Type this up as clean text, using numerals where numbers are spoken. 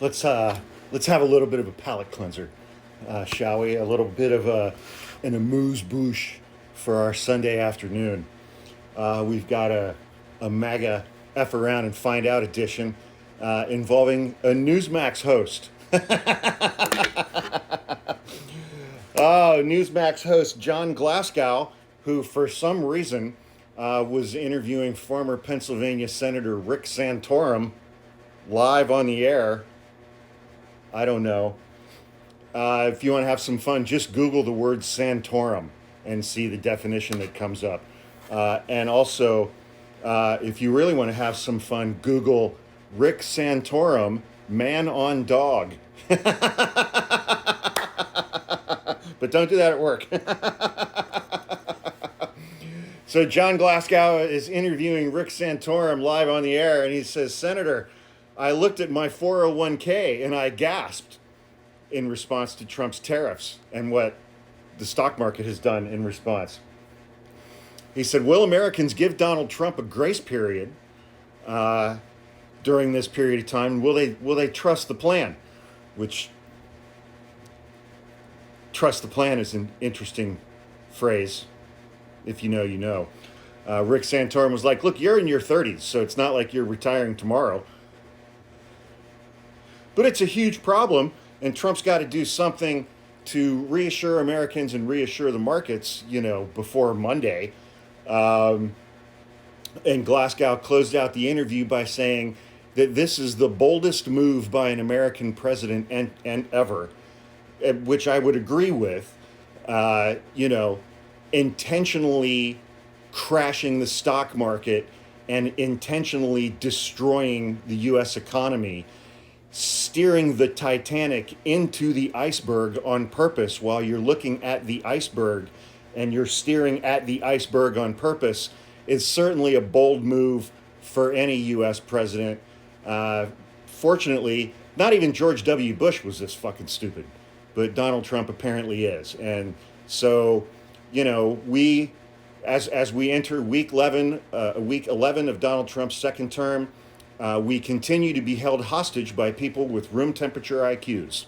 let's have a little bit of a palate cleanser, shall we? A little bit of an amuse-bouche for our Sunday afternoon. We've got a MAGA F around and find out edition involving a NewsMax host. NewsMax host John Glasgow, who for some reason was interviewing former Pennsylvania Senator Rick Santorum live on the air. I don't know. If you want to have some fun, just Google the word Santorum and see the definition that comes up. And also, if you really want to have some fun, Google Rick Santorum, man on dog. But don't do that at work. So John Glasgow is interviewing Rick Santorum live on the air, and he says, Senator, I looked at my 401k and I gasped in response to Trump's tariffs and what the stock market has done in response. He said, will Americans give Donald Trump a grace period during this period of time? Will they trust the plan? Which, trust the plan is an interesting phrase. If you know, you know. Rick Santorum was like, look, you're in your 30s, so it's not like you're retiring tomorrow. But it's a huge problem, and Trump's got to do something to reassure Americans and reassure the markets, before Monday. And Glasgow closed out the interview by saying that this is the boldest move by an American president and ever, which I would agree with. Intentionally crashing the stock market and intentionally destroying the U.S. economy, steering the Titanic into the iceberg on purpose while you're looking at the iceberg and you're steering at the iceberg on purpose is certainly a bold move for any U.S. president. Fortunately, not even George W. Bush was this fucking stupid, but Donald Trump apparently is. And so, we, as we enter week 11 of Donald Trump's second term, we continue to be held hostage by people with room temperature IQs.